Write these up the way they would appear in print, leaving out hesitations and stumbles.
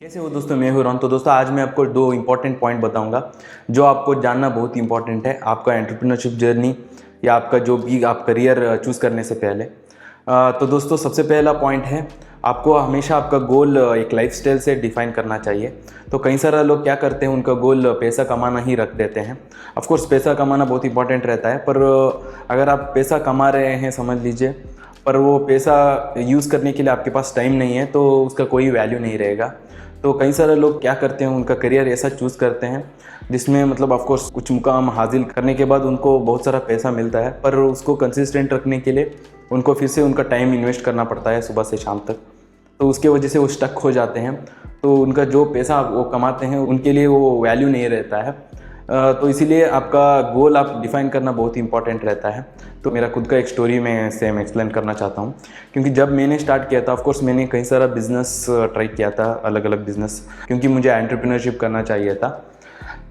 कैसे हो दोस्तों, मैं हूं रॉन। तो दोस्तों आज मैं आपको दो इंपॉर्टेंट पॉइंट बताऊंगा जो आपको जानना बहुत ही इंपॉर्टेंट है आपका एंटरप्रेन्योरशिप जर्नी या आपका जो भी आप करियर चूज़ करने से पहले। तो दोस्तों सबसे पहला पॉइंट है, आपको हमेशा आपका गोल एक लाइफस्टाइल से डिफाइन करना चाहिए। तो कई सारे लोग क्या करते हैं, उनका गोल पैसा कमाना ही रख देते हैं। ऑफ कोर्स पैसा कमाना बहुत इंपॉर्टेंट रहता है, पर अगर आप पैसा कमा रहे हैं समझ लीजिए, पर वो पैसा यूज़ करने के लिए आपके पास टाइम नहीं है तो उसका कोई वैल्यू नहीं रहेगा। तो कई सारे लोग क्या करते हैं, उनका करियर ऐसा चूज़ करते हैं जिसमें मतलब ऑफ कोर्स कुछ मुकाम हासिल करने के बाद उनको बहुत सारा पैसा मिलता है, पर उसको कंसिस्टेंट रखने के लिए उनको फिर से उनका टाइम इन्वेस्ट करना पड़ता है सुबह से शाम तक। तो उसके वजह से वो स्टक हो जाते हैं, तो उनका जो पैसा वो कमाते हैं उनके लिए वो वैल्यू नहीं रहता है। तो इसीलिए आपका गोल आप डिफ़ाइन करना बहुत ही इंपॉर्टेंट रहता है। तो मेरा खुद का एक स्टोरी मैं सेम एक्सप्लेन करना चाहता हूँ, क्योंकि जब मैंने स्टार्ट किया था, ऑफ कोर्स मैंने कई सारा बिज़नेस ट्राई किया था, अलग अलग बिज़नेस, क्योंकि मुझे एंटरप्रेन्योरशिप करना चाहिए था।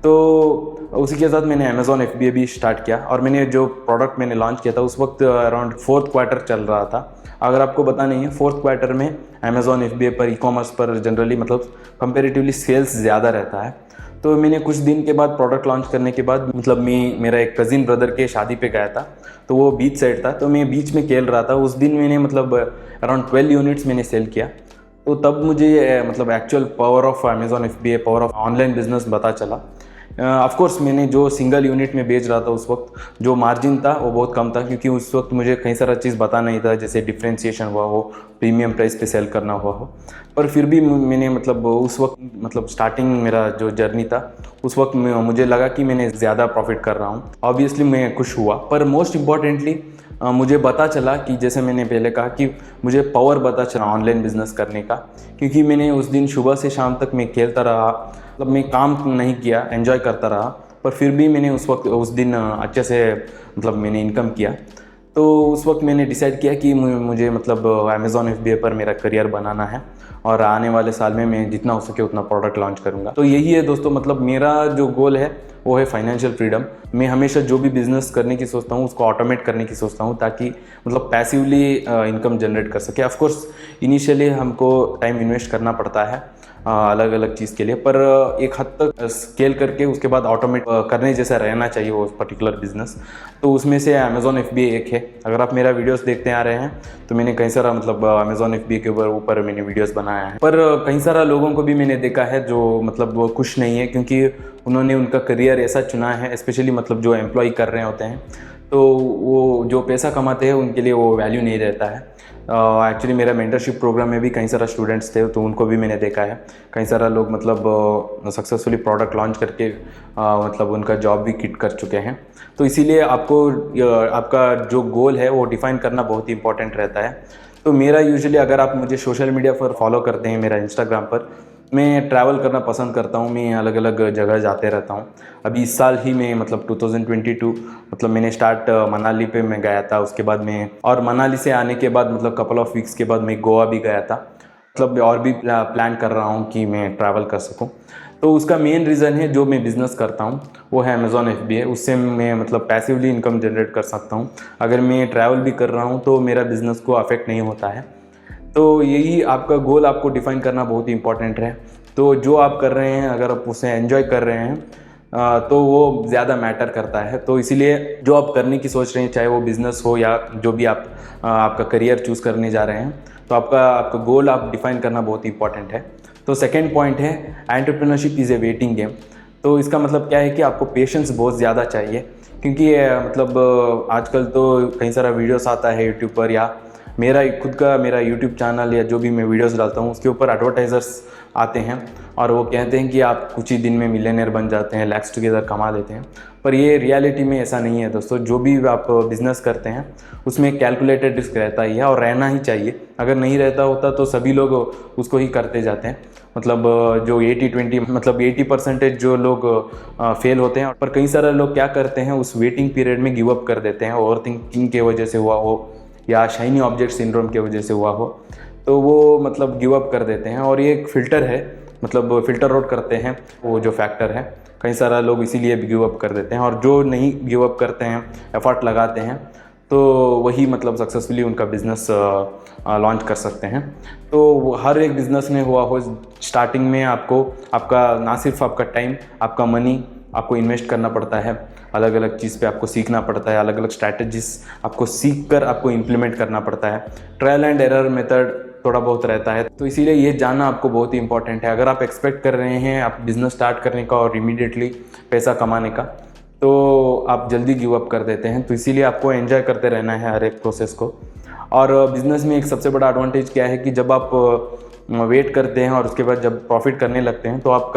तो उसी के साथ मैंने अमेज़ॉन FBA भी स्टार्ट किया, और मैंने जो प्रोडक्ट मैंने लॉन्च किया था उस वक्त अराउंड 4th क्वार्टर चल रहा था। अगर आपको पता नहीं है, 4th क्वार्टर में अमेज़ॉन FBA पर ई-कॉमर्स पर जनरली मतलब कंपेरेटिवली सेल्स ज़्यादा रहता है। तो मैंने कुछ दिन के बाद प्रोडक्ट लॉन्च करने के बाद मतलब मेरा एक कज़िन ब्रदर के शादी पे गया था, तो वो बीच साइड था, तो मैं बीच में खेल रहा था। उस दिन मैंने मतलब अराउंड 12 यूनिट्स मैंने सेल किया। तो तब मुझे मतलब actual power of Amazon FBA, power of online business पता चला। ऑफ कोर्स मैंने जो सिंगल यूनिट में बेच रहा था उस वक्त जो मार्जिन था वो बहुत कम था, क्योंकि उस वक्त मुझे कई सारा चीज़ पता नहीं था, जैसे डिफ्रेंशिएशन हुआ हो, प्रीमियम प्राइस पे सेल करना हुआ हो। पर फिर भी मैंने मतलब उस वक्त मतलब स्टार्टिंग मेरा जो जर्नी था उस वक्त मुझे लगा कि मैंने ज़्यादा प्रॉफिट कर रहा हूँ। ऑब्वियसली मैं खुश हुआ, पर मोस्ट इम्पॉर्टेंटली मुझे पता चला कि जैसे मैंने पहले कहा कि मुझे पावर पता चला ऑनलाइन बिजनेस करने का, क्योंकि मैंने उस दिन सुबह से शाम तक मैं खेलता रहा, मतलब मैं काम नहीं किया, एंजॉय करता रहा, पर फिर भी मैंने उस दिन अच्छे से मतलब मैंने इनकम किया। तो उस वक्त मैंने डिसाइड किया कि मुझे मतलब अमेज़ॉन FBA पर मेरा करियर बनाना है, और आने वाले साल में मैं जितना हो सके उतना प्रोडक्ट लॉन्च करूँगा। तो यही है दोस्तों, मतलब मेरा जो गोल है वो है फाइनेंशियल फ्रीडम। मैं हमेशा जो भी बिज़नेस करने की सोचता हूँ उसको ऑटोमेट करने की सोचता हूँ, ताकि मतलब पैसिवली इनकम जनरेट कर सके। ऑफ कोर्स इनिशियली हमको टाइम इन्वेस्ट करना पड़ता है अलग अलग चीज़ के लिए, पर एक हद तक स्केल करके उसके बाद ऑटोमेट करने जैसा रहना चाहिए वो पर्टिकुलर बिजनेस। तो उसमें से अमेज़ॉन FBA एक है। अगर आप मेरा वीडियोस देखते आ रहे हैं तो मैंने कई सारा मतलब अमेज़ॉन FBA के ऊपर मैंने वीडियोस बनाया है, पर कई सारा लोगों को भी मैंने देखा है जो मतलब वो खुश नहीं है, क्योंकि उन्होंने उनका करियर ऐसा चुना है, स्पेशली मतलब जो एम्प्लॉय कर रहे होते हैं, तो वो जो पैसा कमाते हैं उनके लिए वो वैल्यू नहीं रहता है। एक्चुअली मेरा मेंटरशिप प्रोग्राम में भी कई सारा स्टूडेंट्स थे, तो उनको भी मैंने देखा है कई सारा लोग मतलब सक्सेसफुली प्रोडक्ट लॉन्च करके मतलब उनका जॉब भी क्विट कर चुके हैं। तो इसीलिए आपको आपका जो गोल है वो डिफ़ाइन करना बहुत ही इंपॉर्टेंट रहता है। तो मेरा यूजुअली, अगर आप मुझे सोशल मीडिया पर फॉलो करते हैं, मेरा इंस्टाग्राम पर, मैं ट्रैवल करना पसंद करता हूँ, मैं अलग अलग जगह जाते रहता हूँ। अभी इस साल ही में मतलब 2022 मतलब मैंने स्टार्ट मनाली पे मैं गया था, उसके बाद मैं, और मनाली से आने के बाद मतलब कपल ऑफ वीक्स के बाद मैं गोवा भी गया था। मतलब और भी प्लान कर रहा हूँ कि मैं ट्रैवल कर सकूँ। तो उसका मेन रीज़न है, जो मैं बिज़नेस करता हूँ वो है अमेज़ॉन FBA। उससे मैं मतलब पैसिवली इनकम जनरेट कर सकता हूँ। अगर मैं ट्रैवल भी कर रहा हूँ तो मेरा बिज़नेस को अफेक्ट नहीं होता है। तो यही आपका गोल आपको डिफ़ाइन करना बहुत ही इंपॉर्टेंट है। तो जो आप कर रहे हैं, अगर आप उसे एंजॉय कर रहे हैं तो वो ज़्यादा मैटर करता है। तो इसीलिए जो आप करने की सोच रहे हैं, चाहे वो बिज़नेस हो या जो भी आप आपका करियर चूज़ करने जा रहे हैं, तो आपका गोल आप डिफ़ाइन करना बहुत ही इंपॉर्टेंट है। तो सेकेंड पॉइंट है, entrepreneurship is a waiting game. तो इसका मतलब क्या है कि आपको पेशेंस बहुत ज़्यादा चाहिए, क्योंकि मतलब आजकल तो कई सारा वीडियोस आता है यूट्यूब पर, या मेरा खुद का मेरा यूट्यूब चैनल या जो भी मैं वीडियोस डालता हूँ उसके ऊपर एडवर्टाइज़र्स आते हैं और वो कहते हैं कि आप कुछ ही दिन में मिलियनेयर बन जाते हैं, लैक्स टुगेदर कमा लेते हैं। पर ये रियलिटी में ऐसा नहीं है दोस्तों। जो भी आप बिज़नेस करते हैं उसमें कैलकुलेटेड रिस्क रहता ही है, और रहना ही चाहिए। अगर नहीं रहता होता तो सभी लोग उसको ही करते जाते हैं। मतलब जो 80-20 मतलब 80% जो लोग फेल होते हैं। पर कई सारे लोग क्या करते हैं, उस वेटिंग पीरियड में गिव अप कर देते हैं, ओवर थिंकिंग के वजह से हुआ हो या शाइनी ऑब्जेक्ट सिंड्रोम की वजह से हुआ हो, तो वो मतलब गिव अप कर देते हैं। और ये एक फ़िल्टर है, मतलब फ़िल्टर आउट करते हैं वो जो फैक्टर है। कई सारा लोग इसीलिए गिव अप कर देते हैं, और जो नहीं गिव अप करते हैं, एफर्ट लगाते हैं, तो वही मतलब सक्सेसफुली उनका बिज़नेस लॉन्च कर सकते हैं। तो हर एक बिज़नेस में हुआ हो, स्टार्टिंग में आपको आपका ना सिर्फ आपका टाइम, आपका मनी आपको इन्वेस्ट करना पड़ता है, अलग अलग चीज़ पे आपको सीखना पड़ता है, अलग अलग स्ट्रैटेजीज आपको सीख कर आपको इम्प्लीमेंट करना पड़ता है, ट्रायल एंड एरर मेथड थोड़ा बहुत रहता है। तो इसीलिए ये जानना आपको बहुत ही इंपॉर्टेंट है। अगर आप एक्सपेक्ट कर रहे हैं आप बिज़नेस स्टार्ट करने का और इमीडिएटली पैसा कमाने का, तो आप जल्दी गिव अप कर देते हैं। तो इसीलिए आपको एंजॉय करते रहना है हर एक प्रोसेस को। और बिज़नेस में एक सबसे बड़ा एडवांटेज क्या है कि जब आप वेट करते हैं और उसके बाद जब प्रॉफिट करने लगते हैं, तो आप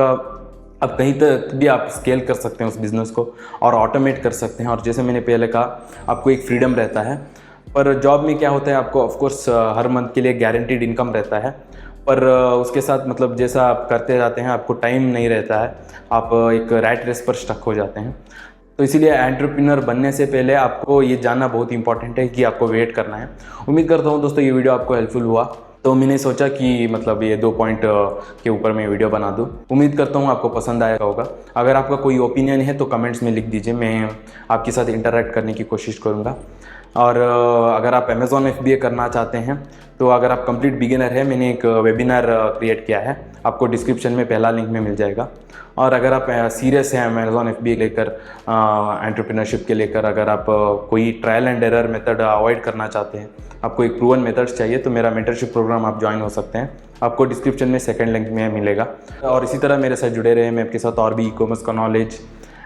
कहीं तक भी आप स्केल कर सकते हैं उस बिज़नेस को और ऑटोमेट कर सकते हैं। और जैसे मैंने पहले कहा, आपको एक फ्रीडम रहता है। पर जॉब में क्या होता है, आपको ऑफ कोर्स हर मंथ के लिए गारंटीड इनकम रहता है, पर उसके साथ मतलब जैसा आप करते जाते हैं आपको टाइम नहीं रहता है, आप एक रैट रेस पर स्टक हो जाते हैं। तो इसीलिए एंटरप्रेन्योर बनने से पहले आपको ये जानना बहुत इंपॉर्टेंट है कि आपको वेट करना है। उम्मीद करता हूँ दोस्तों ये वीडियो आपको हेल्पफुल हुआ। तो मैंने सोचा कि मतलब ये 2 पॉइंट के ऊपर मैं वीडियो बना दूँ। उम्मीद करता हूँ आपको पसंद आया होगा। अगर आपका कोई ओपिनियन है तो कमेंट्स में लिख दीजिए, मैं आपके साथ इंटरेक्ट करने की कोशिश करूँगा। और अगर आप अमेज़ॉन FBA करना चाहते हैं, तो अगर आप कंप्लीट बिगिनर है, मैंने एक वेबिनार क्रिएट किया है, आपको डिस्क्रिप्शन में पहला लिंक में मिल जाएगा। और अगर आप सीरियस हैं अमेज़ॉन FBA लेकर, एंटरप्रेन्योरशिप के लेकर, अगर आप कोई trial and error method avoid करना चाहते हैं, आपको एक प्रूवन मेथड्स चाहिए, तो मेरा मेंटरशिप प्रोग्राम आप ज्वाइन हो सकते हैं। आपको डिस्क्रिप्शन में सेकंड लिंक में मिलेगा। और इसी तरह मेरे साथ जुड़े रहे, मैं आपके साथ और भी ई-कॉमर्स का नॉलेज,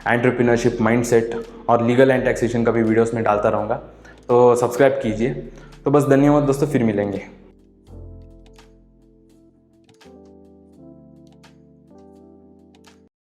एंटरप्रेन्योरशिप माइंडसेट और लीगल एंड टैक्सेशन का भी वीडियोस में डालता रहूँगा। तो सब्सक्राइब कीजिए। तो बस धन्यवाद दोस्तों, फिर मिलेंगे।